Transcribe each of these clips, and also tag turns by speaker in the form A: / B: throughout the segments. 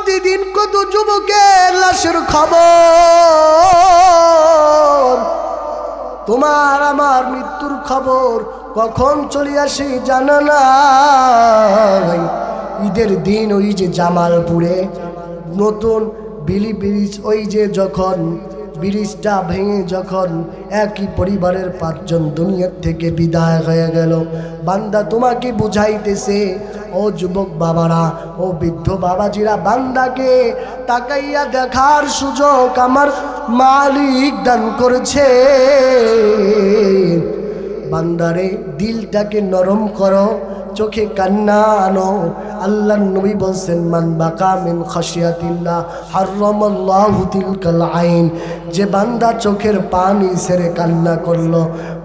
A: প্রতিদিন কত যুবকের লাশের খবর, তোমার আমার মৃত্যুর খবর কখন চলে আসে জানা নাই। ঈদের দিন ওই যে জামালপুরে নতুন বিলি ব্রিজ, ওই যে যখন ব্রিজটা ভেঙে যখন একই পরিবারের 5 জন দুনিয়ার থেকে বিদায় হয়ে গেল, বান্দা তোমাকে বুঝাইতেছে, ও যুবক বাবারা, ও বৃদ্ধ বাবাজিরা, বান্দাকে তাকাইয়া দেখার সুযোগ আমার মালিক দান করেছে। বান্দারে দিলটাকে নরম করো, চোখে কান্না আনো। আল্লাহর নবী বলছেন, মান বাকা মিন খাশিয়াতিল্লাহ হারামাল্লাহু তিলকাল আইন। যে বান্দা চোখের পানি ছেড়ে কান্না করলো,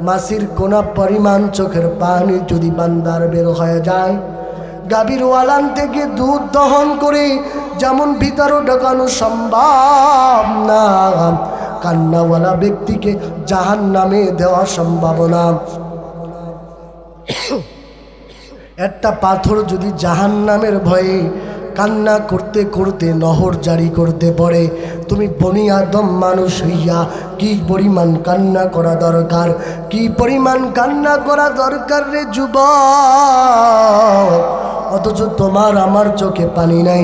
A: মাসির কোনা পরিমাণ চোখের পানি যদি বান্দার বের হয়ে যায়, গাভীর ওয়ালান থেকে দুধ দহন করে যেমন ভিতরে ঢোকানো সম্ভব না, কান্নাওয়ালা ব্যক্তিকে জাহান্নামে দেওয়া সম্ভব না। একটা পাথর যদি জাহান্নামের ভয়ে কান্না করতে করতে নহর জারি করতে পারে, তুমি বনি আদম মানুষ হইয়া কি পরিমাণ কান্না করা দরকার, কি পরিমাণ কান্না করা দরকার রে যুবক। অথচ তোমার আমার চোখে পানি নাই,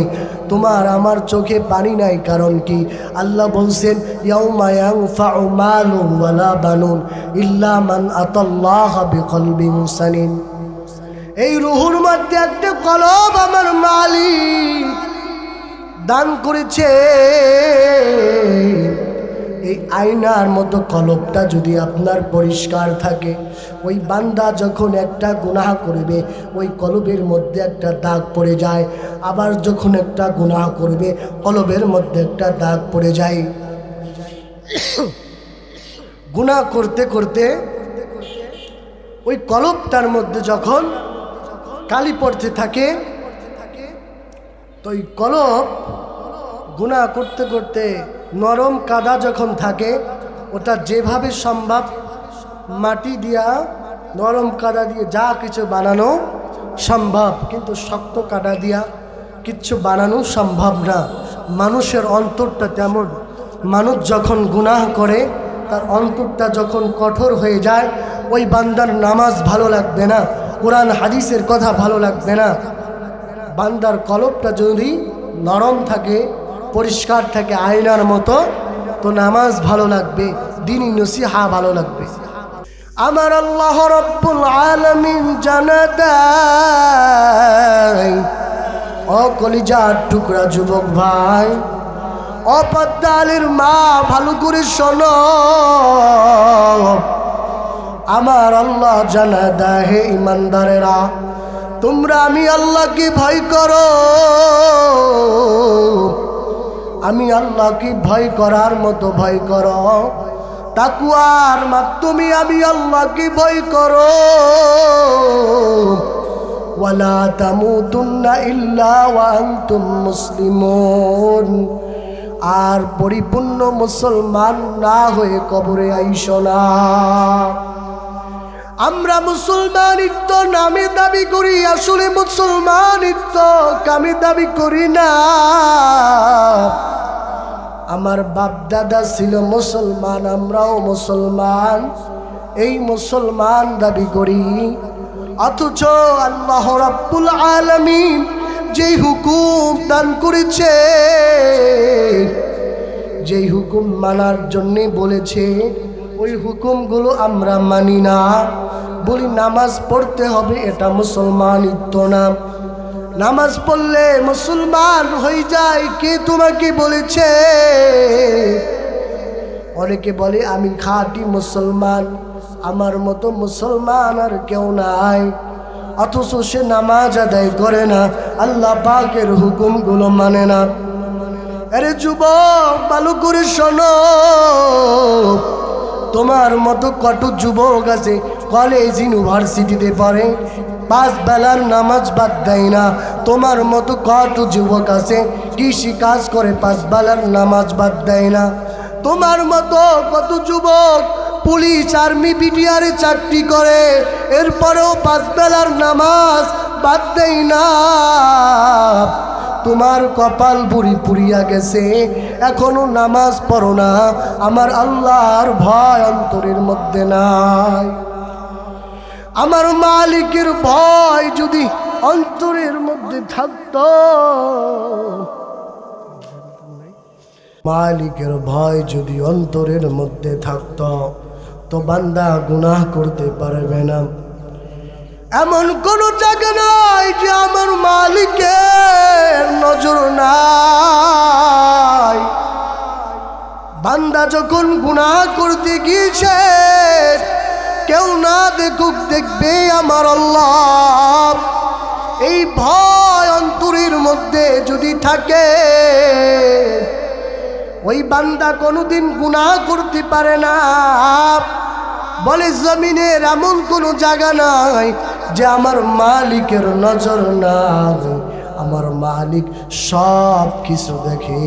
A: তোমার আমার চোখে পানি নাই। কারণ কি? আল্লাহ বলছেন, ইয়াউমা ইয়ানফাউ মালুন ওয়ালা বানুন ইল্লা মান আতাল্লাহা বিকলবিন সালিম। এই রুহুর মধ্যে একটা কলব আমার মালিক দান করেছে। এই আয়নার মতো কলবটা যদি আপনার পরিষ্কার থাকে, ওই বান্দা যখন একটা গুনাহ করবে ওই কলবের মধ্যে একটা দাগ পড়ে যায়, আবার যখন একটা গুনাহ করবে কলবের মধ্যে একটা দাগ পড়ে যায়। গুনাহ করতে করতে ওই কলবটার মধ্যে যখন কালি পড়তে থাকে, তো ওই কলব গুনাহ করতে করতে নরম কাদা যখন থাকে, ওটা যেভাবে সম্ভব মাটি দিয়া নরম কাদা দিয়ে যা কিছু বানানো সম্ভব, কিন্তু শক্ত কাদা দিয়া কিচ্ছু বানানো সম্ভব না। মানুষের অন্তরটা তেমন, মানুষ যখন গুনাহ করে তার অন্তরটা যখন কঠোর হয়ে যায়, ওই বান্দার নামাজ ভালো লাগবে না, কোরআন হাদিসের কথা ভালো লাগবে না। বান্দার কলবটা যদি নরম থাকে, পরিষ্কার থাকে আয়নার মতো, তো নামাজ ভালো লাগবে, দ্বীনি নসিহা ভালো লাগবে। আমার আল্লাহ রব্বুল আলামিন জানা দেয়, ও কলিজার টুকরা যুবক ভাই, ও পদ্মালির মা, ভালো করে শোনো। আমার আল্লাহ জানা দেয়, হে ইমানদারেরা, তোমরা আমি আল্লাহকে ভয় করো। আমি আল্লাহকে ভয় করার মতো ভয় করো, তাকওয়ার মাধ্যমে আমি আল্লাহকে ভয় করো। ওয়ালা তামুতুন্না ইল্লা ওয়া আনতুম মুসলিমুন। আর পরিপূর্ণ মুসলমান না হয়ে কবরে আইসো না। আমরা মুসলমানিত্ব নামে দাবি করি, আসলে মুসলমানিত্ব কামে দাবি করি না। আমার বাপ দাদা ছিল মুসলমান, আমরাও মুসলমান, এই মুসলমান দাবি করি। অথচ আল্লাহ রাব্বুল আলামিন যেই হুকুম দান করেছে, যেই হুকুম মানার জন্য বলেছে, ওই হুকুমগুলো আমরা মানি না। বলি নামাজ পড়তে হবে, এটা মুসলমানিত্ব না। নামাজ পড়লে মুসলমান হয়ে যায়, কে তোমাকে বলেছে? অনেকে বলে আমি খাঁটি মুসলমান, আমার মতো মুসলমান আর কেউ নাই। অথচ সে নামাজ আদায় করে না, আল্লাহ পাকের হুকুমগুলো মানে না। আরে যুবক, ভালো করে শোনো, তোমার মতো কত যুবক আছে কলেজ ইউনিভার্সিটিতে পড়ে, 5 বেলার নামাজ বাদ দেয় না। তোমার মতো কত যুবক আছে কৃষি কাজ করে, 5 বেলার নামাজ বাদ দেয় না। তোমার মতো কত যুবক পুলিশ, আর্মি, বিটিআরে চাকরি করে, এরপরেও 5 বেলার নামাজ বাদ দেয় না। তোমার কপাল বুড়ি পুড়িয়া গেছে, এখনো নামাজ পড়ো না, আমার আল্লাহর ভয় অন্তরের মধ্যে নাই। আমার মালিকের ভয় যদি অন্তরের মধ্যে থাকতো, মালিকের ভয় যদি অন্তরের মধ্যে থাকতো, তো বান্দা গুনাহ করতে পারবে না। এমন কোন জায়গা নাই যে আমার মালিকের নজর নাই। বান্দা যখন গুনাহ করতে গিয়েছে, কেউ না দেখুক, দেখবে আমার আল্লাহ। এই ভয় অন্তরের মধ্যে যদি থাকে, ওই বান্দা কোনোদিন গুনাহ করতে পারে না। বলে জমিনের এমন কোনো জায়গা নাই যে আমার মালিকের নজর নাই। আমার মালিক সব কিছু দেখে।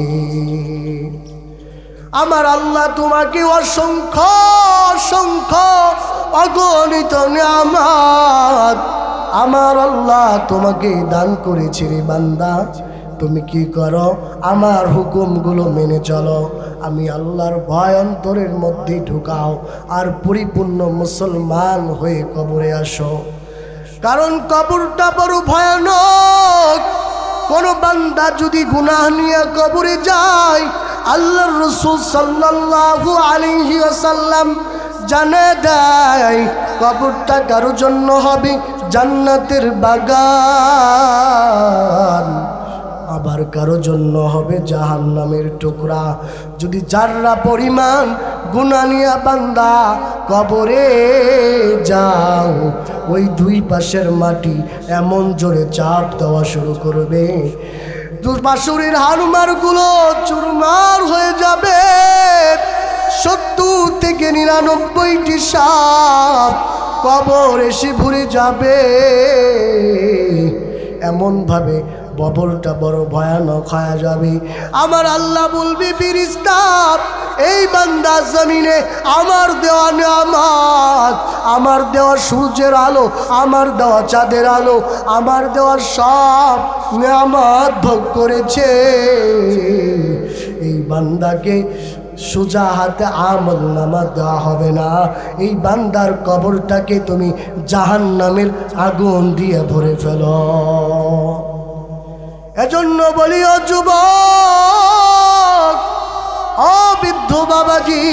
A: আমার আল্লাহ তোমাকে অসংখ্য অসংখ্য অগণিত নিয়ামত আমার আল্লাহ তোমাকে দান করেছে রে বান্দা। তুমি কি করো? আমার হুকুমগুলো মেনে চলো। আমি আল্লাহর ভয় অন্তরের মধ্যে ঢুকাও, আর পরিপূর্ণ মুসলমান হয়ে কবরে আসো। কারণ কবরটা বড় ভয়ানক। কোন বান্দা যদি গুনাহ নিয়ে কবরে যায়, আল্লাহর রাসূল সাল্লাল্লাহু আলাইহি ওয়াসাল্লাম জানে দেয় কবরটা কারো জন্য হবে জান্নাতের বাগান, আবার কারো জন্য হবে জাহান্নামের টুকরা। যদি যাররা পরিমাণ গুনাহ নিয়ে বান্দা কবরে যাও, ওই দুই পাশের মাটি এমন জোরে চাপ দেওয়া শুরু করবে, বাঁশুরির হাড়মাড়গুলো চুরমার হয়ে যাবে। 70 থেকে 99টি সাপ কবর এসে ভরে যাবে। এমনভাবে কবরটা বড় ভয়ানক হয়ে যাবে। আমার আল্লাহ বলবে, ফেরেশতা, এই বান্দা জমিনে আমার দেওয়া নিয়ামত, আমার দেওয়া সূর্যের আলো, আমার দেওয়া চাঁদের আলো, আমার দেওয়া সব নিয়ামত ভোগ করেছে। এই বান্দাকে সোজা হাতে আমল নামা দেওয়া হবে না। এই বান্দার কবরটাকে তুমি জাহান্নামের আগুন দিয়ে ভরে ফেলো। এজন্য বলি, ও যুবক, ও বৃদ্ধ বাবাজি,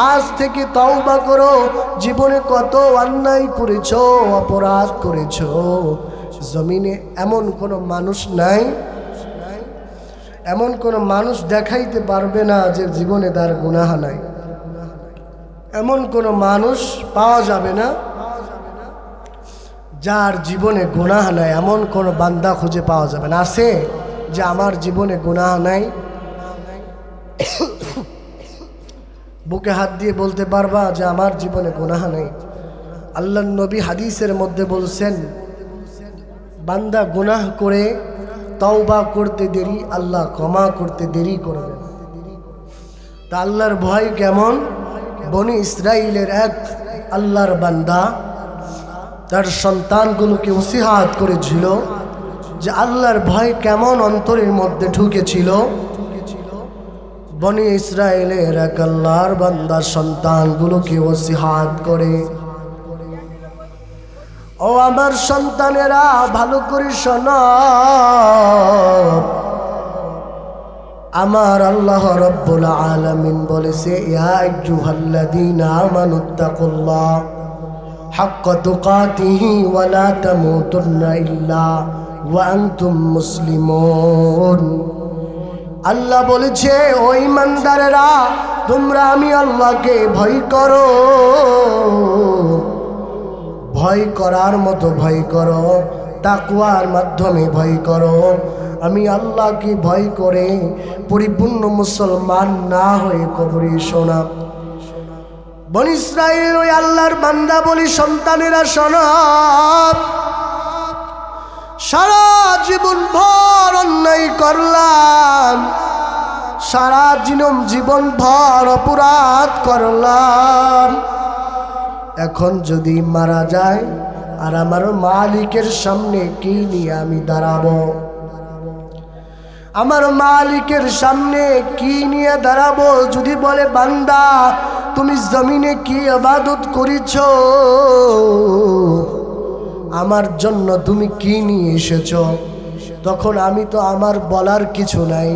A: আজ থেকে তওবা করো। জীবনে কত অন্যায় করেছো, অপরাধ করেছো। জমিনে এমন কোনো মানুষ নাই, এমন কোনো মানুষ দেখাইতে পারবে না যে জীবনে তার গুনাহ নাই। এমন কোনো মানুষ পাওয়া যাবে না যার জীবনে গুনাহ নাই। এমন কোনো বান্দা খুঁজে পাওয়া যাবে না। আছে যে আমার জীবনে গুনাহ নাই? বুকে হাত দিয়ে বলতে পারবা যে আমার জীবনে গুনাহ নাই? আল্লাহর নবী হাদিসের মধ্যে বলছেন, বান্দা গুনাহ করে তওবা করতে দেরি, আল্লাহ ক্ষমা করতে দেরি করবেন। তা আল্লাহর ভয় কেমন? বনি ইসরাইলের এক আল্লাহর বান্দা তার সন্তানগুলোকে নসিহত করেছিল যে আল্লাহর ভয় কেমন অন্তরের মধ্যে ঢুকেছিল। বনি ইসরাইলের এক আল্লাহর বান্দা সন্তানগুলোকে নসিহত করে, ও আমার সন্তানেরা, ভালো করে শোনো। আমার আল্লাহ রাব্বুল আলামিন বলেছে, ইয়া আইয়ুহাল্লাযীনা আমানুত্তাকুল্লাহ হাক্কা তুকাতিহি ওয়া লা তামুতুন্না ইল্লা ওয়া আনতুম মুসলিমুন। আল্লাহ বলেছে, ও ঈমানদারেরা, তোমরা আমি আল্লাহকে ভয় করো। ভয় করার মতো ভয় করো, তাকওয়ার মাধ্যমে ভয় করো। আমি আল্লাহকে ভয় করে পরিপূর্ণ মুসলমান না হয়ে কবরে এসো না। বনি ইসরাইল ওই আল্লাহর বান্দা বলি, সন্তানেরা শোনো, সারা জীবন ভর অন্যায় করলাম, সারা জীবন ভর অপরাধ করলাম। এখন যদি মারা যায়, আর আমার মালিকের সামনে কি নিয়ে আমি দাঁড়াবো? আমার মালিকের সামনে কি নিয়ে দাঁড়াবো? যদি বলে বান্দা তুমি জমিনে কি ইবাদত করেছো, আমার জন্য তুমি কি নিয়ে এসেছো, তখন আমি তো আমার বলার কিছু নাই।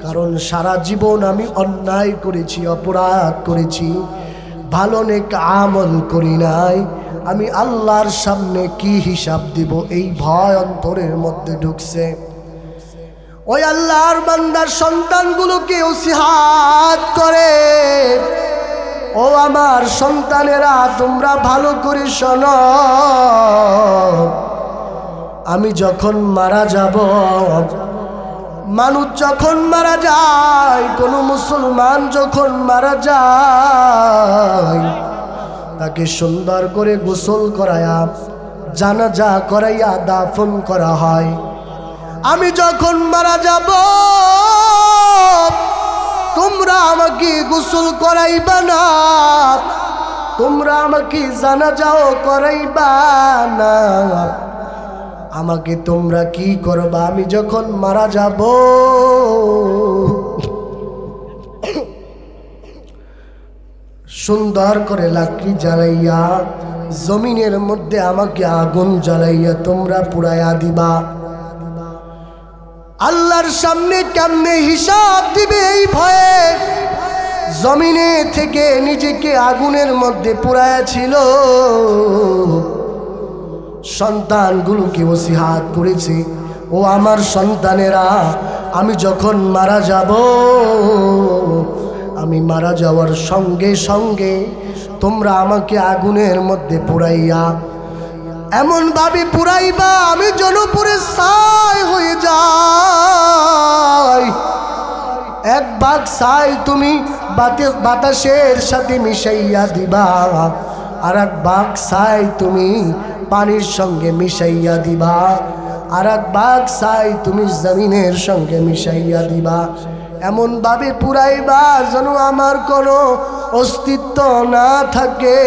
A: কারণ সারা জীবন আমি অন্যায় করেছি, অপরাধ করেছি, ভালো নেক আমল করি নাই। আমি আল্লাহর সামনে কি হিসাব দিব, এই ভয় অন্তরের মধ্যে ঢুকছে। ওই আল্লাহর বান্দার সন্তানগুলোকে ওসিহাত করে, ও আমার সন্তানেরা তোমরা ভালো করে শোনো, আমি যখন মারা যাব, মানুষ যখন মারা যায়, কোনো মুসলমান যখন মারা যায়, তাকে সুন্দর করে গোসল করায়া জানাজা করাইয়া দাফন করা হয়। আমি যখন মারা যাব, তোমরা আমাকে গোসল করাইবা না, তোমরা আমাকে জানাজাও করাইবা না, আমাকে তোমরা কি করবা? আমি যখন মারা যাব, সুন্দর করে লাকড়ি জ্বালাইয়া জমিনের মধ্যে আমাকে আগুন জ্বালাইয়া তোমরা পুড়াইয়া দিবা। আল্লাহর সামনে কেমনে হিসাব দিবে এই ভয়ে জমিনে থেকে নিজেকে আগুনের মধ্যে পুড়াইয়াছিল। সন্তানগুলোকে ওসিহাত করেছে, ও আমার সন্তানেরা, আমি যখন মারা যাব, আমি মারা যাওয়ার সঙ্গে সঙ্গে তোমরা আমাকে আগুনের মধ্যে পুড়াইয়া এমন ভাবে পুড়াইবা আমি যেন পুরে ছাই হয়ে যাই। এক ভাগ ছাই তুমি বাতাসের সাথে মিশাইয়া দিবা, আর এক ভাগ ছাই তুমি পানির সঙ্গে মিশাইয়া দিবা, আর এক ভাগ ছাই তুমি জমিনের সঙ্গে মিশাইয়া দিবা। এমন ভাবে পুরাইবা যেন আমার কোনো অস্তিত্ব না থাকে।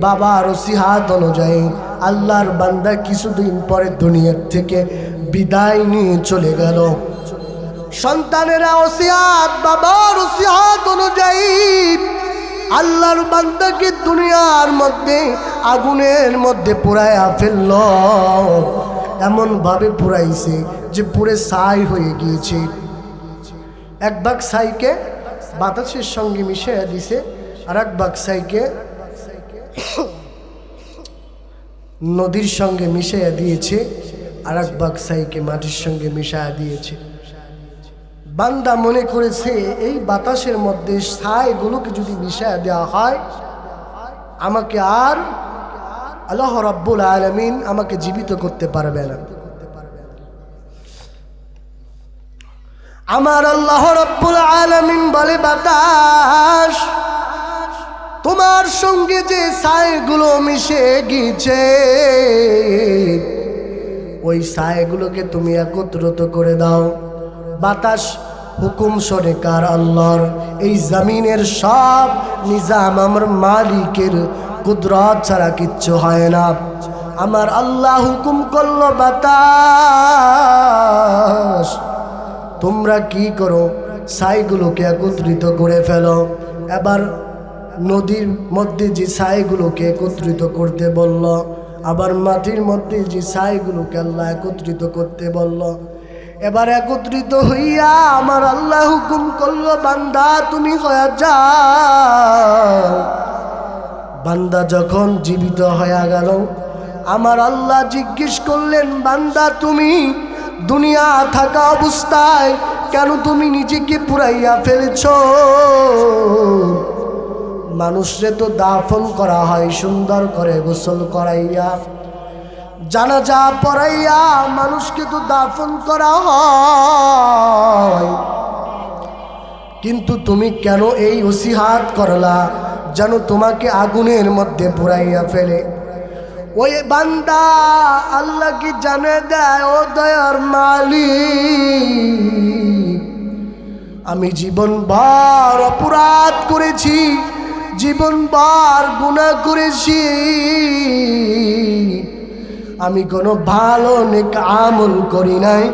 A: বাবার ওসিহাত অনুযায়ী আল্লাহর বান্দা কিছুদিন পরে দুনিয়ার থেকে বিদায় নিয়ে চলে গেল। সন্তানেরা ওসিহাত, বাবার ওসিহাত অনুযায়ী আল্লাহর বান্দাকে দুনিয়ার মধ্যে আগুনের মধ্যে পুরাইয়া ফেলল। এমন ভাবে পুরাইছে যে পুরে ছাই হয়ে গিয়েছে। এক ভাগ ছাইকে বাতাসের সঙ্গে মিশিয়ে দিছে, আর এক ভাগ ছাইকে নদীর সঙ্গে মিশিয়ে দিয়েছে, আর এক ভাগ ছাইকে মাটির সঙ্গে মিশিয়ে দিয়েছে। বান্দা মনে করেছে এই বাতাসের মধ্যে ছাইগুলোকে যদি মিশিয়ে দেওয়া হয়, আমাকে আর আল্লাহ রাব্বুল আলামিন আমাকে জীবিত করতে পারবে না। আমার আল্লাহ রাব্বুল আলামিন বলে, বাতাস তোমার সঙ্গে যে ছাইগুলো মিশে গিয়েছে, ওই ছাইগুলোকে তুমি একত্রিত করে দাও। বাতাস হুকুম শোনে কার? আল্লাহর। এই জমিনের সব নিজাম আমার মালিকের কুদরত ছাড়া কিচ্ছু হয় না। আমার আল্লাহ হুকুম করলো, বাতাস তোমরা কি করো, ছাইগুলোকে একত্রিত করে ফেলো। এবার নদীর মধ্যে যে ছাইগুলোকে একত্রিত করতে বলল, আবার মাটির মধ্যে যে ছাইগুলোকে আল্লাহ একত্রিত করতে বলল, এবার একত্রিত হইয়া আমার আল্লাহ হুকুম করলো, বান্দা তুমি হয়ে যাও। বান্দা যখন জীবিত হয়ে গেল, আমার আল্লাহ জিজ্ঞেস করলেন, বান্দা তুমি দুনিয়া থাকা অবস্থায় কেন তুমি নিজেকে পুরাইয়া ফেলেছ? মানুষরে তো দাফন করা হয় সুন্দর করে গোসল করাইয়া, জানাজা পড়াইয়া মানুষকে তো দাফন করা হয়, কিন্তু তুমি কেন এই ওসিহাত করলা যেন তোমাকে আগুনের মধ্যে পুরাইয়া ফেলে? ওই বান্দা আল্লাহ কি জানে দেয়, ও দয়ার মালিক, আমি জীবনভর অপরাধ করেছি, জীবনভর গুনাহ করেছি, আমি কোনো ভালো নেক আমল করি নাই,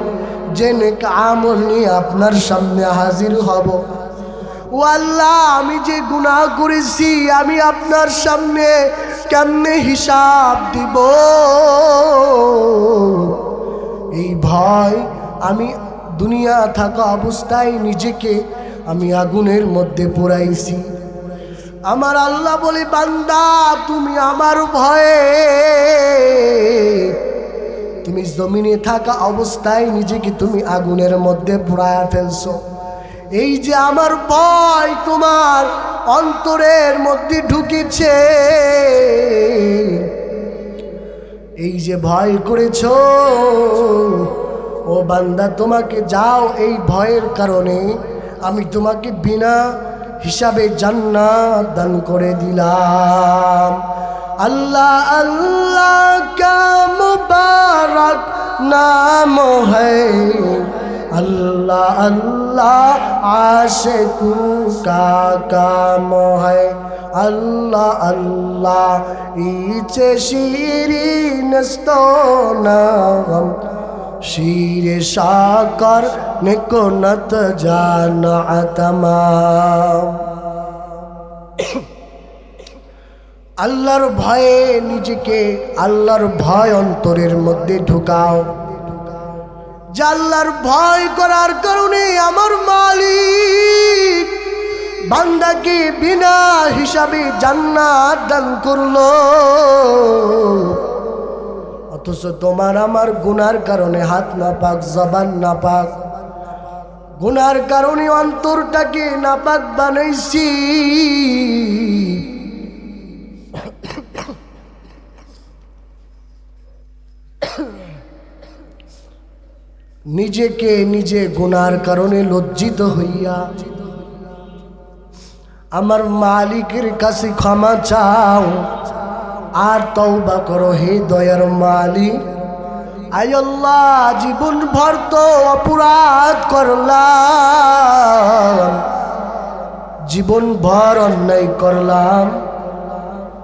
A: যে নেক আমল নিয়ে আপনার সামনে হাজির হব। ও আল্লাহ, আমি যে গুনাহ করেছি আমি আপনার সামনে কেমনে হিসাব দিব, এই ভয় আমি দুনিয়া থাকা অবস্থায় নিজেকে আমি আগুনের মধ্যে পোড়াইছি। আমার আল্লাহ বলে, বান্দা তুমি আমার ভয়ে তুমি জমিনে থাকা অবস্থায় নিজেকে তুমি আগুনের মধ্যে পোড়ায়া ফেলছো। এই যে আমার ভয় তোমার অন্তরের মধ্যে ঢুকেছে, এই যে ভয় করেছো, ও বান্দা তোমাকে যাও, এই ভয়ের কারণে আমি তোমাকে বিনা হিসাবে জান্নাত দান করে দিলাম। আল্লাহ আল্লাহ কা মুবারক নাম হ্যায়, अल्लाह अल्लाह आशिकू का काम है। अल्लाह अल्लाह इचे शीरीन स्तोनाम शीर शाकर निकोनत जाना तमाम। আল্লাহর ভয়ে নিজেকে আল্লাহর ভয় অন্তরের মধ্যে ঢুকাও। যে আল্লাহর ভয় করার কারণে আমার মালিক বান্দাকে বিনা হিসাবে জান্নাত দান করলো, অথচ তোমার আমার গুনার কারণে হাত নাপাক, জবান নাপাক, গুনার কারণে অন্তরটাকে নাপাক বানাইছি। নিজেকে নিজে গুনার কারণে লজ্জিত হইয়া আমার মালিকের কাছে ক্ষমা চাও আর তওবা করো। হে দয়ার মালিক, আয় আল্লাহ, জীবন ভর তো অপরাধ করলাম, জীবন ভর অন্যায় করলাম,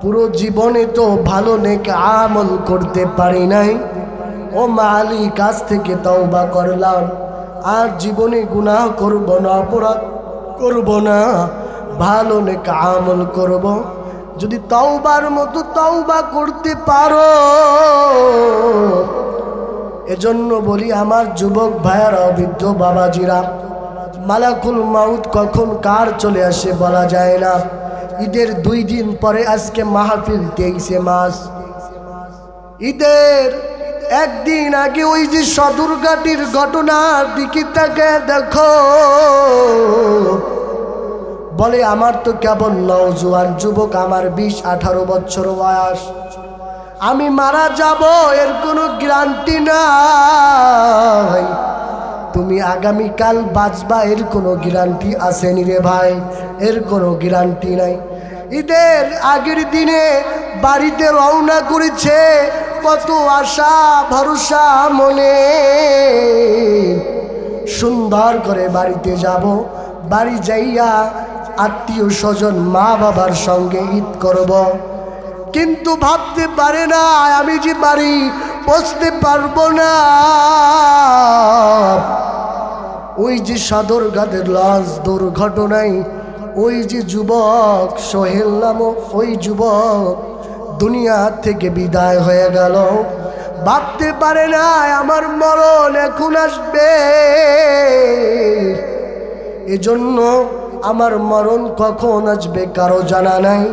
A: পুরো জীবনে তো ভালো নেক আমল করতে পারি নাই। ও মালিক, আজ থেকে তওবা করলাম, আর জীবনে গুনাহ করব না, অপরাধ করব না, ভালো নেক আমল করব। যদি তওবার মতো তওবা করতে পারো, এজন্য বলি আমার যুবক ভাইয়ারা, বৃদ্ধ বাবাজিরা, মালাকুল মাউত কখন কার চলে আসে বলা যায় না। ঈদের 2 দিন পরে আজকে মাহফিল 23 মাস। ঈদের একদিন আগে ওই যে সদরঘাটের ঘটনার দিকে তাকে দেখো, বলে আমার তো কেবল নওজোয়ান যুবক, আমার 20-18 বছর বয়স, আমি মারা যাব এর কোনো গ্যারান্টি নাই। তুমি আগামীকাল বাঁচবা এর কোনো গ্যারান্টি আসেনি রে ভাই, এর কোনো গ্যারান্টি নাই। ঈদের আগের দিনে বাড়িতে রওনা করেছে, কত আশা ভরসা মনে, সুন্দর করে বাড়িতে যাব, বাড়ি যাইয়া আত্মীয় স্বজন মা বাবার সঙ্গে ঈদ করব। কিন্তু ভাবতে পারে না আমি যে বাড়ি পৌঁছতে পারবো না। ওই যে সদরঘাটের লঞ্চ দুর্ঘটনায় ওই যে যুবক সোহেল নামক ওই যুবক দুনিয়া থেকে বিদায় হয়ে গেল। ভাবতে পারে না আমার মরণ এখন আসবে, এজন্য আমার মরণ কখন আসবে কারো জানা নাই।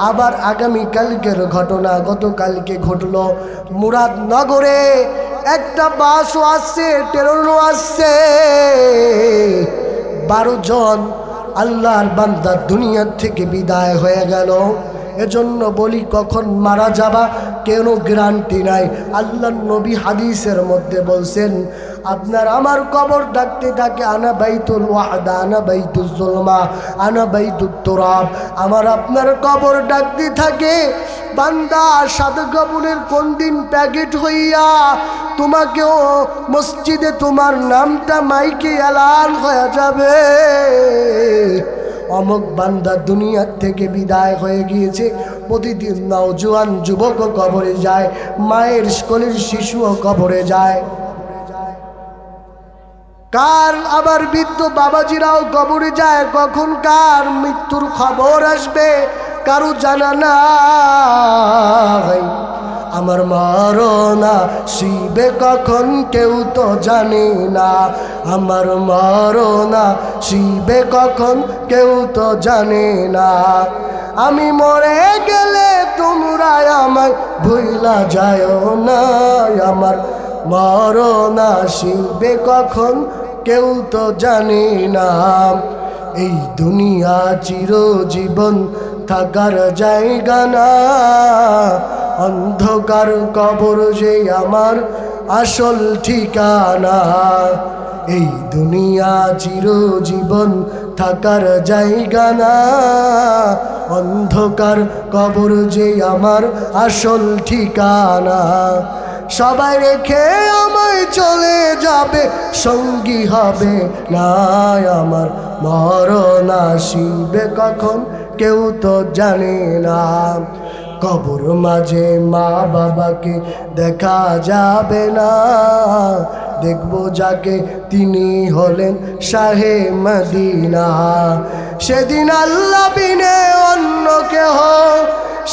A: আবার আগামীকালকের ঘটনা গতকালকে ঘটল, মুরাদনগরে একটা বাসও আসছে, ট্রেনও আসছে, 12 জন আল্লাহর বান্দা দুনিয়া থেকে বিদায় হয়ে গেল। এজন্য বলি কখন মারা যাবা কেন গ্যারান্টি নাই। আল্লাহর নবী হাদিসের মধ্যে বলছেন, আপনার আমার কবর ডাকতে থাকে, আনা বাইতুল ওয়াহদা, আনা বাইতুল জুলমা, আনা বাইতুত তুরাব। আমার আপনার কবর ডাকতে থাকে, বান্দা সাদা কবরের কোন দিন প্যাকেট হইয়া তোমাকেও মসজিদে তোমার নামটা মাইকে এলান হয়ে যাবে, অমুক বান্দা দুনিয়ার থেকে বিদায় হয়ে গিয়েছে। প্রতিদিন নওজোয়ান যুবকও কবরে যায়, মায়ের কোলের শিশুও কবরে যায়। কার আবার বৃদ্ধ বাবাজিরাও কবরে যায়, কখন কার মৃত্যুর খবর আসবে কারো জানা নাই। আমার মরণ আসিবে কখন কেউ তো জানে না, আমার মরণ আসিবে কখন কেউ তো জানে না। আমি মরে গেলে তোমরা আমায় ভুইলা যায় না, আমার মরণ আসিবে কখন কেউ তো জানে না। এই দুনিয়া চিরজীবন থাকার জায়গা না, অন্ধকার কবর যে আমার আসল ঠিকানা। এই দুনিয়া চিরজীবন থাকার জায়গা না, অন্ধকার কবর যে আমার আসল ঠিকানা। সবাই রেখে আমায় চলে যাবে, সঙ্গী হবে না আমার মরণ আসিবে কখন কেউ তো জানে না। কবর মাঝে মা বাবাকে দেখা যাবে না, দেখবো যাকে তিনি হলেন শাহে মদিনা। সেদিন আল্লাহ বিনে অন্য কেহ,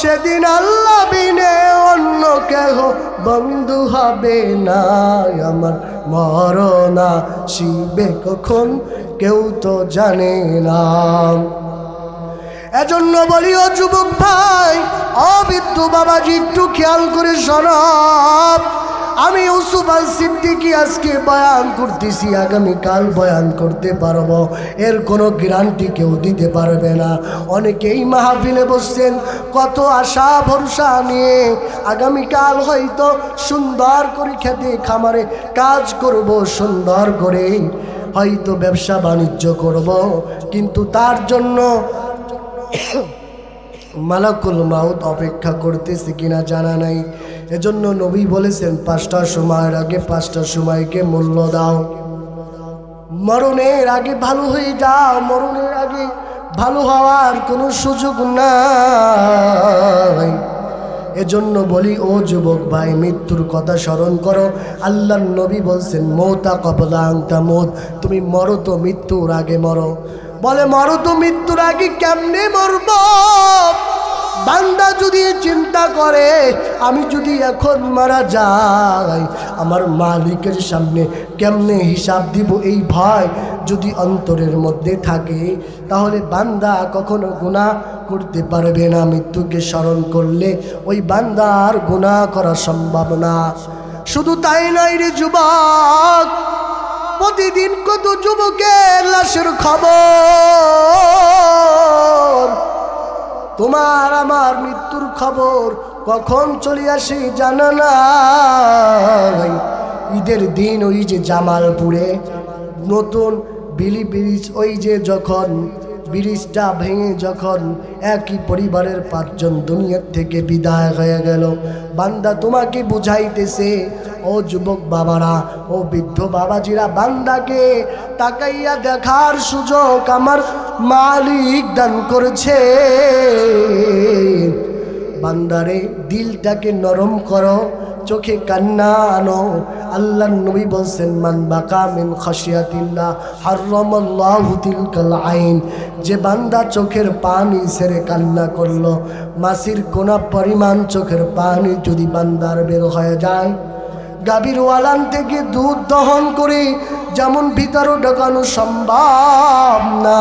A: সেদিন আল্লাহ বিনে অন্য কেহ বন্ধু হবে না আমার মরণ আসিবে কখন কেউ তো জানে না। এজন্য বলি ও যুবক ভাই, অবৃদ্ধ বাবাজি একটু খেয়াল করে শোনাব। আমি ইউসুফ আল সিদ্দিকী আজকে বয়ান করতেছি, আগামীকাল বয়ান করতে পারবো এর কোনো গ্যারান্টি কেউ দিতে পারবে না। অনেকেই মাহফিলে বসছেন কত আশা ভরসা নিয়ে, আগামীকাল হয়তো সুন্দর করে খেতে খামারে কাজ করব, সুন্দর করে হয়তো ব্যবসা বাণিজ্য করব, কিন্তু তার জন্য মালাকুল মাউত অপেক্ষা করতেছে কিনা জানা নাই। এজন্য নবী বলেছেন 5টার সময়ের আগে 5টার সময়কে মূল্য দাও, মরণের আগে ভালো হয়ে যাও, মরণের আগে ভালো হওয়ার কোনো সুযোগ নাই। এজন্য বলি ও যুবক ভাই, মৃত্যুর কথা স্মরণ করো। আল্লাহর নবী বলছেন মৌতা কবলা আংতা মৌত, তুমি মরো তো মৃত্যুর আগে মরো। বলে মরো তো মৃত্যুর আগে কেমনে মরব? বান্দা যদি চিন্তা করে আমি যদি এখন মারা যাই আমার মালিকের সামনে কেমনে হিসাব দিব, এই ভয় যদি অন্তরের মধ্যে থাকে তাহলে বান্দা কখনো গুনাহ করতে পারবে না। মৃত্যুকে স্মরণ করলে ওই বান্দার গুনাহ করা সম্ভব না। শুধু তাই নয় রে যুবক, প্রতিদিন কত যুবকের লাশের খবর, তোমার আমার মৃত্যুর খবর কখন চলে আসে জানা নাই। ঈদের দিন ওই যে জামালপুরে নতুন বিলি ব্রিজ, ওই যে যখন ব্রিজটা ভেঙে যখন একই পরিবারের 5 জন দুনিয়ার থেকে বিদায় হয়ে গেল, বান্দা তোমাকে বুঝাইতেছে ও যুবক বাবারা, ও বৃদ্ধ বাবাজিরা, বান্দাকে তাকাইয়া দেখার সুযোগ আমার মালিক দান করেছে। বান্দারে দিলটাকে নরম করো, চোখে কান্না আনো। আল্লাহর নবী বলছেন মান বাকা মিন খাশিয়াতিল্লাহ হারামাল্লাহু তিলকাল আইন, যে বান্দা চোখের পানি ছেড়ে কান্না করলো, মাসির কোনা পরিমাণ চোখের পানি যদি বান্দার বের হয়ে যায়, গাভীর ওয়ালান থেকে দুধ দহন করে যেমন ভিতরে ঢোকানো সম্ভব না,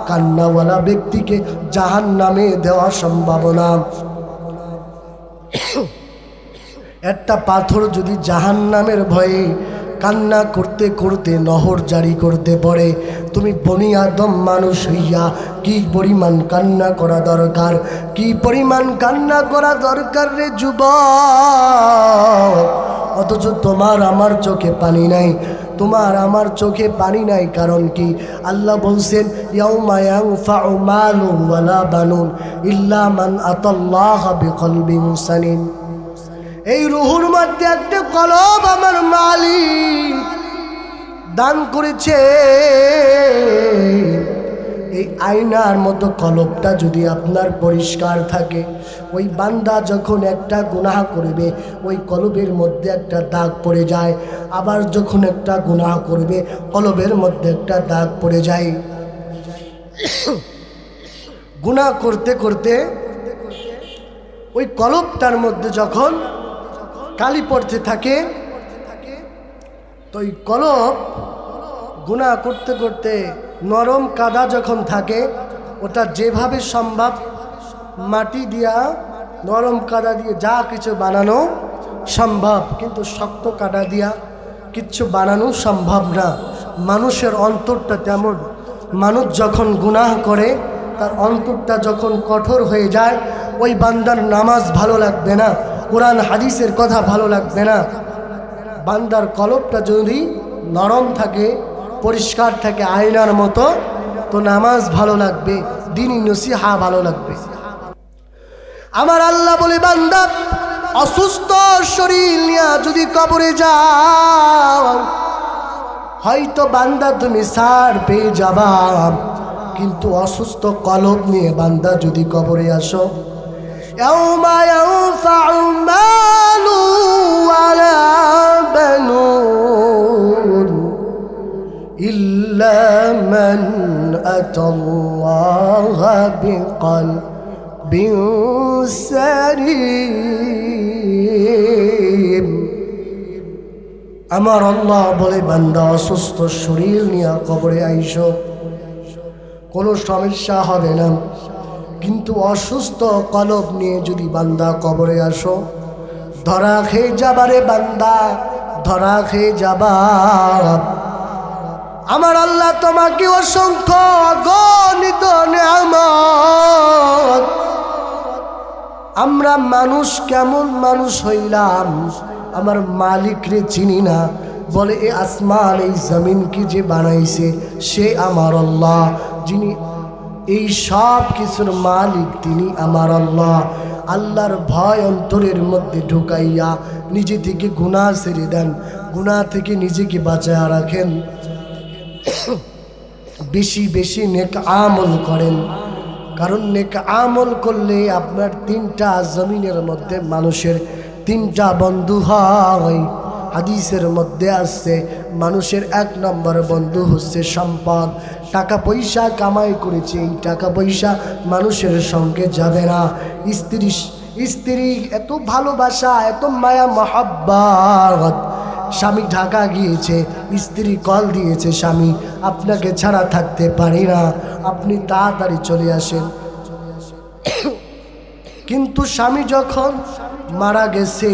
A: কান্নাওয়ালা ব্যক্তিকে জাহান্নামে দেওয়া সম্ভব না। একটা পাথর যদি জাহান্নামের ভয়ে কান্না করতে করতে নহর জারি করতে পারে, তুমি বনি আদম মানুষ হইয়া কি পরিমাণ কান্না করা দরকার, কি পরিমাণ কান্না করা দরকার রে যুবক। অথচ তোমার আমার চোখে পানি নাই, তোমার আমার চোখে পানি নাই। কারণ কি? আল্লাহ বলছেন ইয়াউমা ইয়ানফাউ মালুন ওয়ালা বানুন ইল্লা মান আতাল্লাহা বিকলবিন সালিম। এই রুহুর মধ্যে একটা কলব আমার মালিক দান করেছে, এই আয়নার মতো কলবটা যদি আপনার পরিষ্কার থাকে, ওই বান্দা যখন একটা গুনাহ করবে ওই কলবের মধ্যে একটা দাগ পড়ে যায়, আবার যখন একটা গুনাহ করবে কলবের মধ্যে একটা দাগ পড়ে যায়। গুনাহ করতে করতে ওই কলবটার মধ্যে যখন কালি পড়তে থাকে, তো ওই কলব গুনাহ করতে করতে নরম কাদা যখন থাকে, ওটা যেভাবে সম্ভব মাটি দিয়া নরম কাদা দিয়ে যা কিছু বানানো সম্ভব, কিন্তু শক্ত কাদা দিয়া কিচ্ছু বানানো সম্ভব না। মানুষের অন্তরটা তেমন, মানুষ যখন গুনাহ করে তার অন্তরটা যখন কঠোর হয়ে যায়, ওই বান্দার নামাজ ভালো লাগবে না, কোরআন হাদিসের কথা ভালো লাগবে না। বান্দার কলবটা যদি নরম থাকে, পরিষ্কার থাকে আয়নার মতো, তো নামাজ ভালো লাগবে, দ্বীনি নসিহা ভালো লাগবে। আমার আল্লাহ বলে, বান্দা অসুস্থ শরীর নিয়ে যদি কবরে যাও, হয়তো বান্দা তুমি সার পেয়ে যাবা, কিন্তু অসুস্থ কলব নিয়ে বান্দা যদি কবরে আসো, ইয়াউমা ইয়ানফাউ মালু ওয়ালা বানুন ইল্লা মান আতাল্লাহা বিকলবিন সালিম। আমার আল্লাহ বলে, বান্দা অসুস্থ শরীর নিয়ে কবরে আইসো, কোনো সমস্যা হবে না, কিন্তু অসুস্থ কলব নিয়ে যদি বান্দা কবরে আসো, ধরা খেয়ে যাবারে বান্দা, ধরা খেয়ে যাবা। আমার আল্লাহ তোমাকে অসংখ্য অগণিত নেয়ামত, আমরা মানুষ কেমন মানুষ হইলাম, আমার মালিক রে চিনি না। বলে, এ আসমান এই জমিনকে যে বানাইছে সে আমার আল্লাহ, যিনি এই সব কিছুর মালিক তিনি আমার আল্লাহ। আল্লাহর ভয় অন্তরের মধ্যে ঢুকাইয়া নিজে থেকে গুনাহ ছেড়ে দেন, গুনাহ থেকে নিজেকে বাঁচায়া রাখেন, বেশি বেশি নেক আমল করেন, কারণ নেক আমল করলে আপনার তিনটা জমিনের মধ্যে মানুষের তিনটা বন্ধু হয়। হাদিসের মধ্যে আসছে, মানুষের এক নম্বর বন্ধু হচ্ছে সম্পদ, টাকা পয়সা কামাই করেছে, এই টাকা পয়সা মানুষের সঙ্গে যাবে না। স্ত্রী এত ভালোবাসা, এত মায়া মহাব্বত, স্বামী ঢাকা গিয়েছে, স্ত্রী কল দিয়েছে, স্বামী আপনাকে ছাড়া থাকতে পারি না, আপনি তাড়াতাড়ি চলে আসেন। কিন্তু স্বামী যখন মারা গেছে,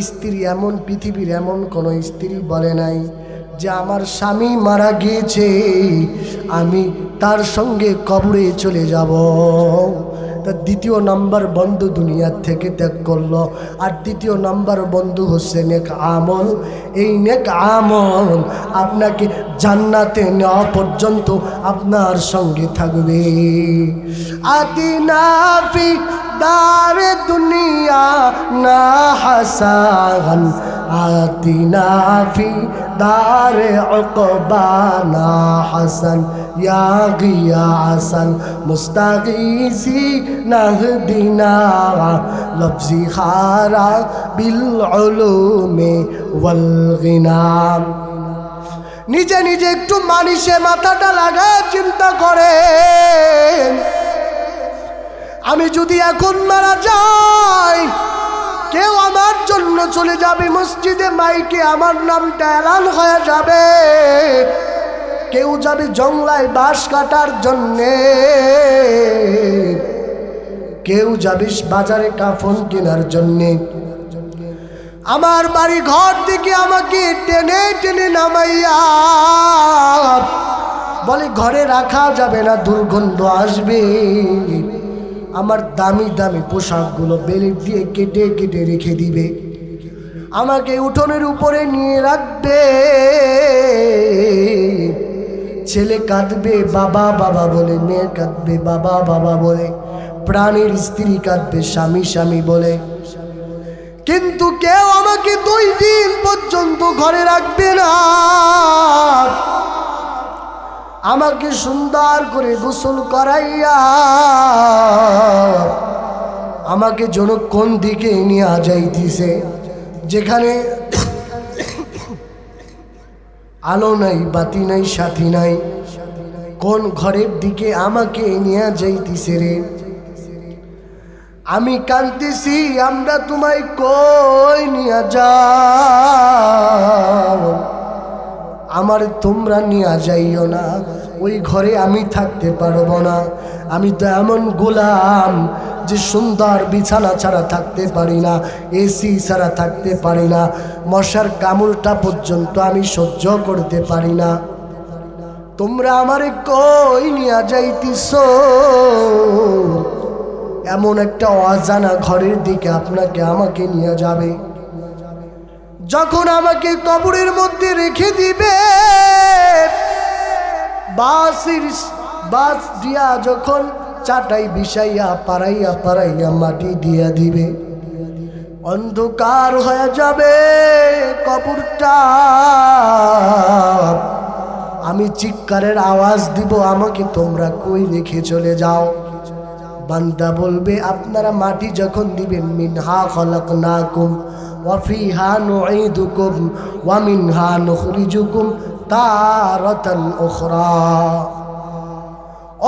A: স্ত্রী এমন, পৃথিবীর এমন কোনো স্ত্রী বলে নাই যে আমার স্বামী মারা গিয়েছে আমি তার সঙ্গে কবরে চলে যাব। তার দ্বিতীয় নাম্বার বন্ধু দুনিয়ার থেকে ত্যাগ করলো, আর দ্বিতীয় নাম্বার বন্ধু হচ্ছে নেক আমল। এই নেক আমল আপনাকে জান্নাতে নেওয়া পর্যন্ত আপনার সঙ্গে থাকবে। আতিনা ফি দারে দুনিয়া না হাসান, আতিনা ফি দারে উকবা না হাসান, ইয়া গিয়াসান মুস্তাগীসি নাহদিনা লফজি খারা বিল উলুমে ওয়াল গিনাম। নিজে নিজে একটু মানুষে মাথাটা লাগায় চিন্তা করেন, আমি যদি এখন মারা যাই, কেউ আমার জন্য চলে যাবে, মসজিদে মাইকে আমার নামটা এলান হয়ে যাবে, কেউ যাবে জংলায় বাঁশ কাটার জন্যে, কেউ যাবে বাজারে কাফন কেনার জন্যে। আমার বাড়ি ঘর থেকে আমাকে টেনে টেনে নামাইয়া বলে ঘরে রাখা যাবে না, দুর্গন্ধ আসবে। আমার দামি দামি পোশাকগুলো বেল্ট দিয়ে কেটে কেটে রেখে দিবে, আমাকে উঠোনের উপরে নিয়ে রাখবে। ছেলে কাঁদবে বাবা বাবা বলে, মেয়ে কাঁদবে বাবা বাবা বলে, প্রাণের স্ত্রী কাঁদবে স্বামী স্বামী বলে, কিন্তু কেউ আমাকে 2 দিন পর্যন্ত ঘরে রাখবে না। আমাকে সুন্দর করে গোসল করাইয়া আমাকে যেন কোন দিকে নিয়ে যাইতেছে, যেখানে আলো নাই, বাতি নাই, সাথী নাই, কোন ঘরের দিকে আমাকে নিয়ে যাইতেছে রে। আমি কাঁদতেছি, আমরা তোমায় কই নিয়ে যাও, আমার তোমরা নিয়ে যাইও না, ওই ঘরে আমি থাকতে পারবো না। আমি তো এমন গোলাম যে সুন্দর বিছানা ছাড়া থাকতে পারি না, এসি ছাড়া থাকতে পারি না, মশার কামড়টা পর্যন্ত আমি সহ্য করতে পারি না। তোমরা আমারে কই নিয়ে যাইতেছ? এমন একটা অজানা ঘরের দিকে আমাকে নিয়ে যাবে। যখন আমাকে কবরের মধ্যে রেখে দিবে, বাস দিয়া যখন চাটাই বিছাইয়া পাড়াইয়া পাড়াইয়া মাটি দিয়া দিবে, অন্ধকার হয়ে যাবে কবরটা। আমি চিৎকারের আওয়াজ দিব, আমাকে তোমরা কই রেখে চলে যাও। বান্দা বলবে, আপনারা মাটি যখন দিবেন, মিনহা খলাকনাকুম ওয়া ফিহা নুঈদুকুম ওয়া মিনহা নুখরিজুকুম তারাতান উখরা।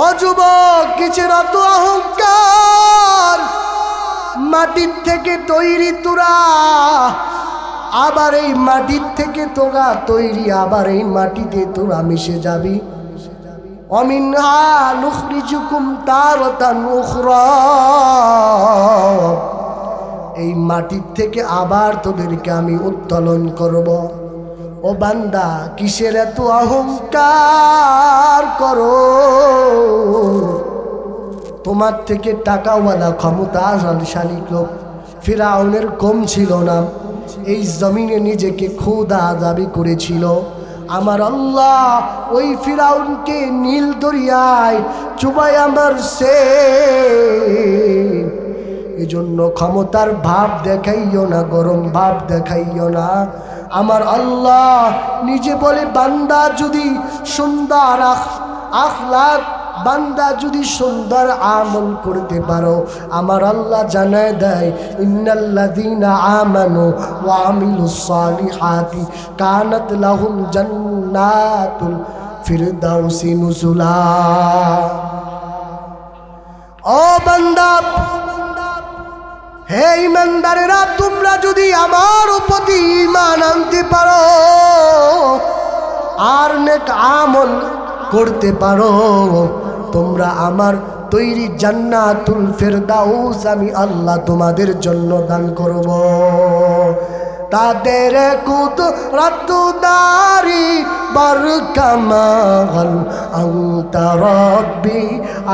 A: ও যুবক, কিসের এত অহংকার? মাটির থেকে তৈরি তোরা, আবার এই মাটির থেকে তোরা তৈরি, আবার এই মাটিতে তোরা মিশে যাবি। অমিনহা নুখরিজুকুম তারাতান উখরা, এই মাটির থেকে আবার তোদেরকে আমি উত্তোলন করব। ও বান্দা, কিসের এত অহংকার করো? তোমার থেকে টাকাওয়ালা ক্ষমতাশালী লোক ফিরআউনের কম ছিল না, এই জমিনে নিজেকে খোদা দাবি করেছিল। আমার আল্লাহ ওই ফিরআউনকে নীল দরিয়ায় চুবাইয়া মারছে। এজন্য ক্ষমতার ভাব দেখাইও না, গরম ভাব দেখাইও না। আমার আল্লাহ নিজে বলে, বান্দা যদি সুন্দর আখলাক, বান্দা যদি সুন্দর আমল করতে পারো, আমার আল্লাহ জানায় দেয়, ইন্নাল্লাযীনা আমানু ওয়া আমিলুস সালিহাতি কানাত লাহুম জান্নাতুল ফিরদাউসি নুজুলা। ও বান্দা, হে ঈমানদারেরা, তোমরা যদি আমার প্রতি ঈমান আনতে পারো আর নেক আমল করতে পারো, তোমরা আমার তৈরি জান্নাতুল ফিরদাউস আমি আল্লাহ তোমাদের জন্য দান করব। তাদের কুদরতদারি বরকামাল আনতা রব্বি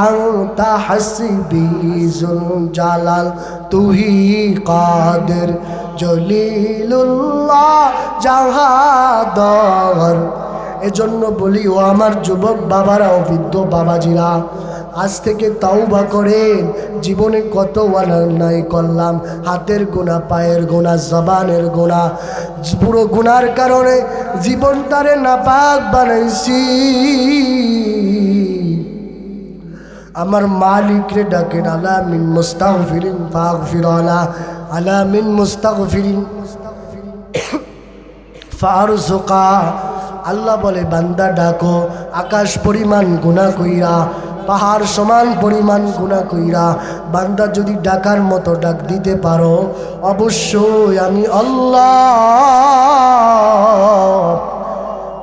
A: আনতা হাসবি জুল জালাল তুহি কাদের জলিলুল্লাহ জাহাদর। এজন্য বলি, ও আমার যুবক বাবারা ও বৃদ্ধ বাবাজিরা, আজ থেকে তাওবা করেন। জীবনে কত অন্যায় করলাম, হাতের গোনা, পায়ের গোনা, জবানের গোনা, পুরো গুনার কারণে জীবনটারে নাপাক বানাইছি। আমার মালিকরে ডাকেন, আলা মিন মুস্তাগফিরিন ফাগফির আলা, আলা মিন মুস্তাগফিরিন ফারজুকা। আল্লাহ বলে, বান্দা ডাকো, আকাশ পরিমাণ গুনাহ কইরা, পাহাড় সমান পরিমাণ গুনাহ কইরা বান্দা যদি ডাকার মতো ডাক দিতে পারো, অবশ্যই আমি আল্লাহ,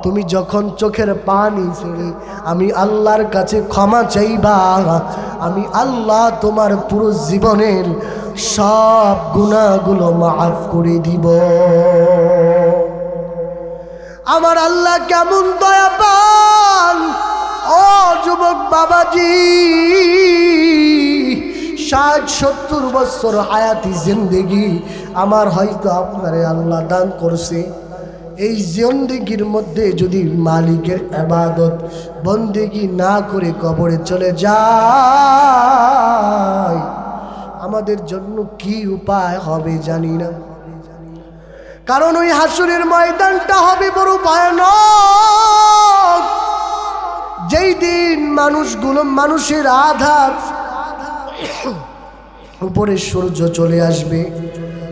A: তুমি যখন চোখের পানি ছেড়ে আমি আল্লাহর কাছে ক্ষমা চাইবা, আমি আল্লাহ তোমার পুরো জীবনের সব গুনাহগুলো মাফ করে দিব। আমার আল্লাহ কেমন দয়াবান! ও যুবক বাবাজি, 60-70 বছর হায়াতি জিন্দেগি আমার হয়তো আপনারে আল্লাহ দান করছে। এই জিন্দেগির মধ্যে যদি মালিকের ইবাদত বন্দেগি না করে কবরে চলে যায়, আমাদের জন্য কি উপায় হবে জানি না। কারণ ওই হাসরের ময়দানটা হবে বড় ভয়ানক। যেই মানুষের আঘাত উপরে সূর্য চলে আসবে,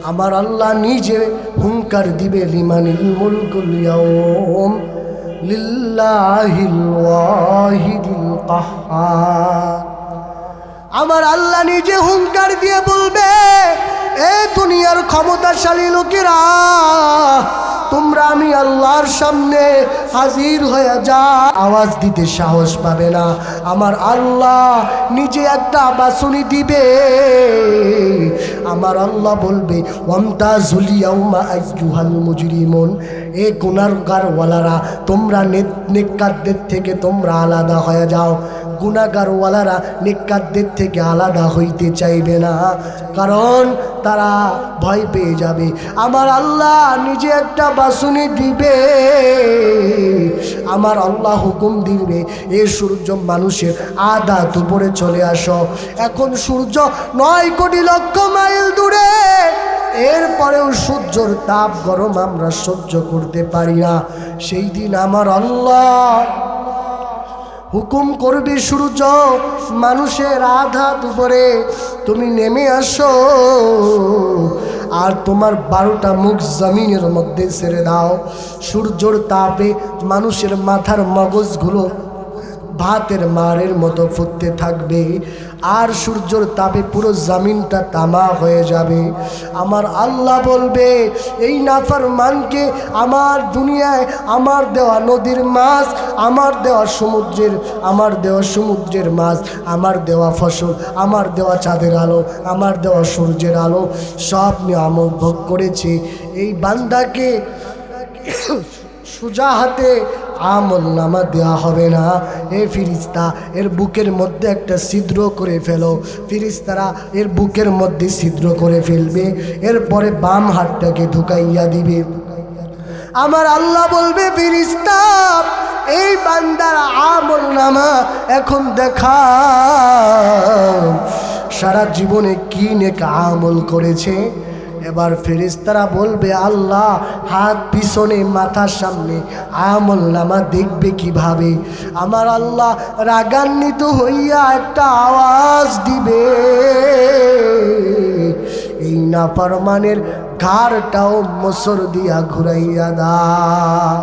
A: আমার আল্লাহ নিজে হুঙ্কার দিবে, লিমানিল মুলকুল ইয়াউম লিল্লাহিল ওয়াহিদিল কাহ্হার। আমার আল্লাহ নিজে হুঙ্কার দিয়ে বলবে, এ দুনিয়ার ক্ষমতাশালী লোকেরা, তোমরা আমি আল্লাহর সামনে হাজির হয়ে যা। আওয়াজ দিতে সাহস পাবে না। আমার আল্লাহ নিজে একটা বাঁশুনি দিবে। আমার আল্লাহ বলবে, ওয়ামতাজুল ইয়াউমা আইয়ুহাল মুজরিমুন, এ গুনাহগারওয়ালারা, তোমরা নেককারদের থেকে তোমরা আলাদা হয়ে যাও। গুনাহগারওয়ালারা নেককারদের থেকে আলাদা হইতে চাইবে না, কারণ তারা ভয় পেয়ে যাবে। আমার আল্লাহ নিজে একটা বাঁশুনি দিবে। আমার আল্লাহ হুকুম দিবে, এ সূর্য মানুষের আদাত উপরে চলে আসো। এখন সূর্য 9 কোটি লক্ষ মাইল দূরে, এরপরেও সূর্যর তাপ গরম আমরা সহ্য করতে পারি না। সেই দিন আমার আল্লাহ হুকুম করবে, সূর্য মানুষের আঘাত উপরে তুমি নেমে আসো, আর তোমার 12টা মুখ জমিনের মধ্যে ছেড়ে দাও। সূর্যর তাপে মানুষের মাথার মগজগুলো ভাতের মারের মতো ফুটতে থাকবে, আর সূর্যর তাপে পুরো জমিনটা তামা হয়ে যাবে। আমার আল্লাহ বলবে, এই নাফরমানকে আমার দুনিয়ায় আমার দেওয়া নদীর মাছ, আমার দেওয়া সমুদ্রের মাছ, আমার দেওয়া ফসল, আমার দেওয়া চাঁদের আলো, আমার দেওয়া সূর্যের আলো, সব নিয়ামত ভোগ করেছে। এই বান্দাকে সোজা হাতে আমল নামা দেওয়া হবে না। এ ফিরিস্তা, এর বুকের মধ্যে একটা ছিদ্র করে ফেলো। ফিরিস্তারা এর বুকের মধ্যে ছিদ্র করে ফেলবে, এরপরে বাম হাতটাকে ঢুকাইয়া দিবে। আমার আল্লাহ বলবে, ফিরিস্তা, এই বান্দার আমল নামা এখন দেখা, সারা জীবনে কি নেক আমল করেছে। এবার ফেরেশতারা বলবে, আল্লাহ হাত পিছনে মাথার সামনে, আমল নামা দেখবে কিভাবে? আমার আল্লাহ রাগান্বিত হইয়া একটা আওয়াজ দিবে, এই নাফরমানের ঘাড়টাও মোচড় দিয়া ঘুরাইয়া দাও,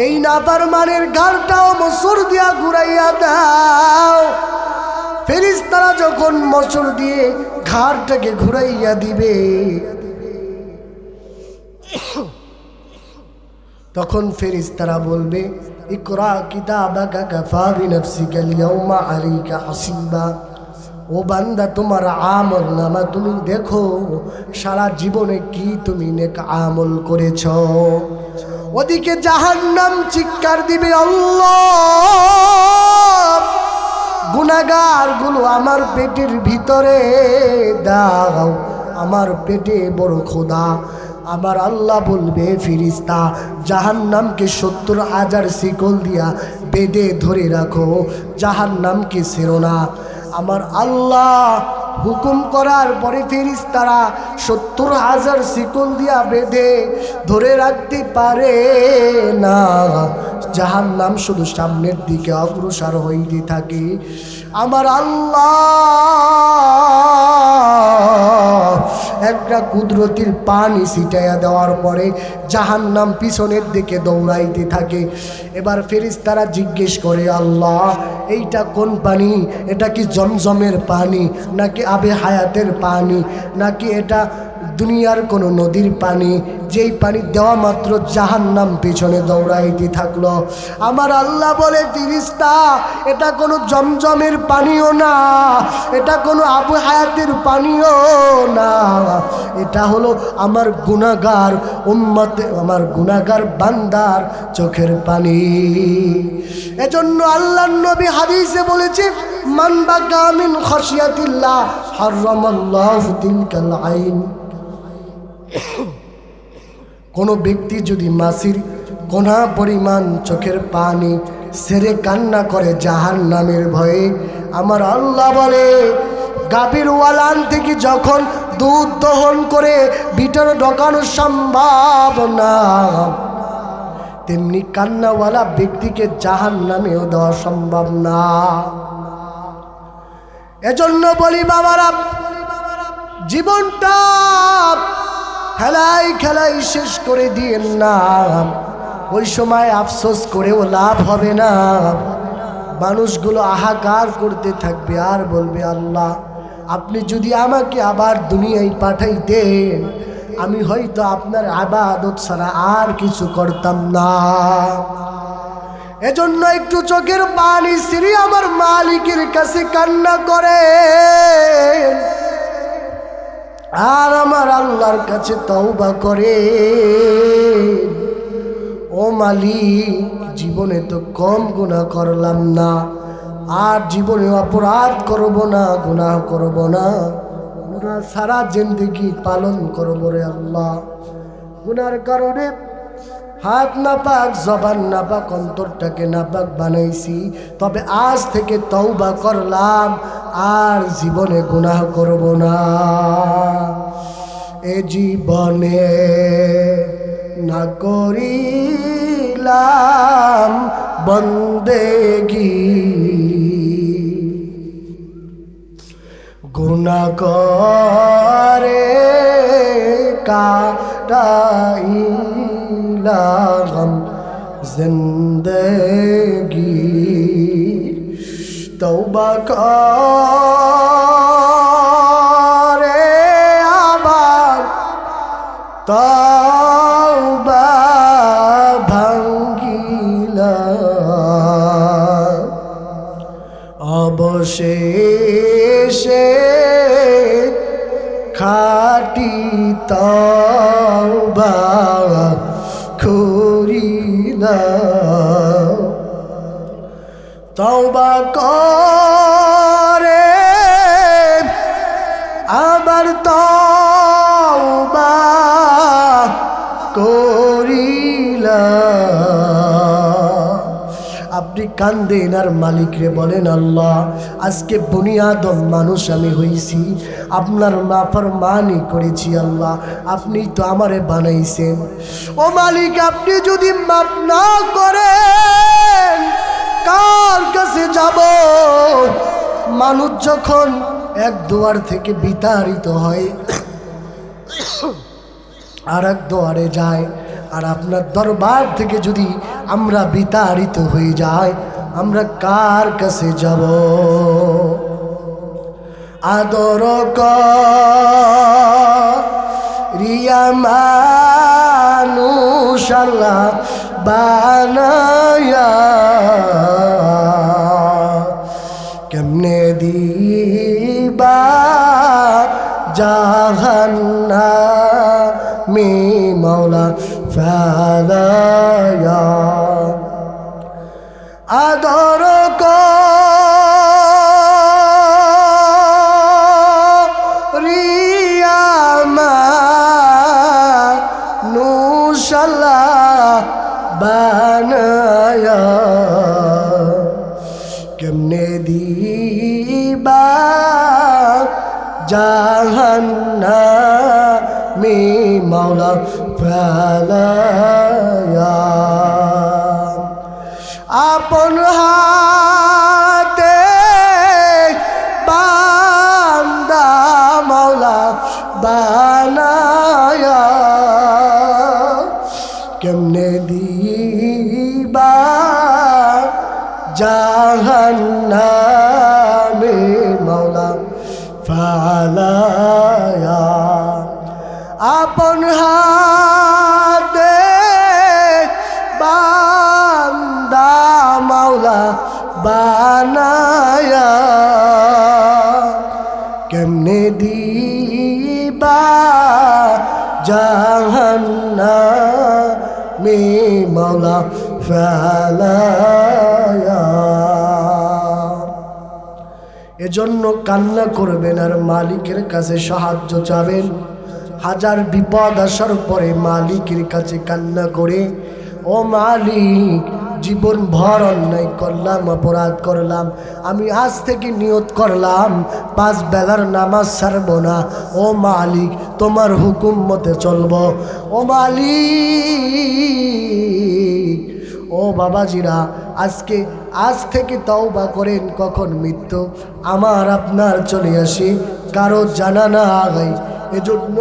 A: এই নাফরমানের ঘাড়টাও মোচড় দিয়া ঘুরাইয়া দাও। ফেরেশতারা যখন মোচড় দিয়ে ঘাড়টাকে ঘুরাইয়া দিবে, তখন ফেরেশতারা বলবে, ইকরা কিতাবাকা কাফা বিনাফসিকাল ইয়াউমা আলাইকা হাসিবা। ও বান্দা, তোমার আমল নামা তুমি দেখো, সারা জীবনে কি তুমি নেক আমল করেছ। ওদিকে জাহান্নাম চিৎকার দিবে, আল্লাহ, গুনাহগারগুলো আমার পেটের ভিতরে দাও, আমার পেটে বড় ক্ষুধা। আমার আল্লাহ বলবে, ফিরিস্তা, জাহান্নামকে 70,000 শিকল দিয়া বেঁধে ধরে রাখো, জাহান্নামকে ছেড়ো না। আমার আল্লাহ হুকুম করার পরে ফেরেশতারা 70,000 শিকল দিয়া বেঁধে ধরে রাখতে পারে না। জাহান্নাম শুধু সামনের দিকে অগ্রসর হইতে থাকে। আমার আল্লাহ একটা কুদরতির পানি ছিটাইয়া দেওয়ার পরে জাহান্নাম পিছনের দিকে দৌড়াইতে থাকে। এবার ফেরেশতারা জিজ্ঞেস করে, আল্লাহ, এইটা কোন পানি? এটা কি জমজমের পানি, নাকি আবে হায়াতের পানি, নাকি এটা দুনিয়ার কোনো নদীর পানি, যেই পানি দেওয়া মাত্র জাহান্নাম পিছনে দৌড়াইতে থাকলো? আমার আল্লাহ বলে, ফেরেশতা, এটা কোনো জমজমের পানিও না, এটা কোনো আবু হায়াতের পানিও না, এটা হলো আমার গুনাহগার উম্মতে, আমার গুনাহগার বান্দার চোখের পানি। এজন্য আল্লাহর নবী হাদিসে বলেছে, মান বাকা মিন খাশিয়াতিল্লাহ হারামাল্লাহু তিলকাল আইন। কোনো ব্যক্তি যদি মাসির কোনা পরিমাণ চোখের পানি ছেড়ে কান্না করে জাহান্নামের ভয়ে, আমার আল্লাহ বলে, গাভীর ওয়ালান থেকে যখন দুধ দহন করে ভিতরে ঢোকানো সম্ভব না, তেমনি কান্নাওয়ালা ব্যক্তিকে জাহান্নামেও দেওয়া সম্ভব না। এজন্য বলি বাবারা, জীবনটা খেলাই খেলাই শেষ করে দিয়েন না। ওই সময় আফসোস করেও লাভ হবে না। মানুষগুলো হাহাকার করতে থাকবে আর বলবে, আল্লাহ আপনি যদি আমাকে আবার দুনিয়ায় পাঠাইতেন, আমি হয়তো আপনার ইবাদত ছাড়া আর কিছু করতাম না। এজন্য একটু চোখের পানি ছেড়ে আমার মালিকের কাছে কান্না করে আর আমার আল্লাহর কাছে তওবা করে। ও মালিক, জীবনে তো কম গুনাহ করলাম না, আর জীবনে অপরাধ করব না, গুনাহ করব না, গুনাহ সারা জিন্দেগি পালন করব রে আল্লাহ। গুনার কারণে হাত নাপাক, জবান নাপাক, অন্তরটাকে নাপাক বানাইছি, তবে আজ থেকে তওবা করলাম, আর জীবনে গুনাহ করব না। এ জীবনে না করিলাম বন্দেগি, গুনাহ করে কাটাইলাম জিন্দেগি। তওবা করে আবার তওবা ভাঙ্গিলাম, অবশেষে খাটি তওবা করিলাম। তওবা করে আবার তওবা করিলাম। আপনি কান্দেন আর মালিকরে বলেন, আল্লাহ আজকে বুনিয়াদম মানুষ আমি হইছি, আপনার নাফরমানি করেছি, আল্লাহ আপনি তো আমারে বানাইছেন। ও মালিক, আপনি যদি মাফ না করেন কার কাছে যাব? মানুষ যখন এক দুয়ার থেকে বিতাড়িত হয় আর এক দুয়ারে যায়, আর আপনার দরবার থেকে যদি আমরা বিতাড়িত হয়ে যাই, আমরা কার কাছে যাব? আদর করিয়া মানুষ আল্লাহ বানায়া, কেমনে দিবা জাহান্নামে মওলা ফালায়া। আদর করিয়া মানুষ আল্লাহ বানায়া, কেমনে দিবা জাহান্নামে মওলা ফালায়া। আপন হাতে বান্দা মওলা বানায়া, কেমনে দিবা জাহান্নামে মওলা ফালায়া। আপন হাতে বান্দা মওলা বানায়া, কেমনে দিবা জাহান্নামে মওলা ফালায়া। এজন্য কান্না করবেন আর মালিকের কাছে সাহায্য চাবেন। হাজার বিপদ আসার পরে মালিকের কাছে কান্না করে, ও মালিক জীবন ভর অন্যায় করলাম, অপরাধ করলাম, আমি আজ থেকে নিয়ত করলাম 5 বেলার নামাজ ছাড়ব না। ও মালিক, তোমার হুকুম মতে চলব। ও মালিক, ও বাবাজিরা, আজ থেকে তওবা করেন। কখন মৃত্যু আমার আপনার চলে আসে কারো জানা না আগাই। এজন্য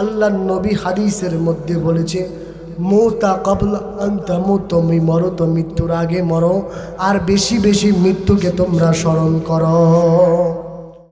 A: আল্লাহর নবী হাদিসের মধ্যে বলেছে, মৌতা কবলা আনতা মুত, তুমি মরো তো মৃত্যুর আগে মরো, আর বেশি বেশি মৃত্যুকে তোমরা স্মরণ করো।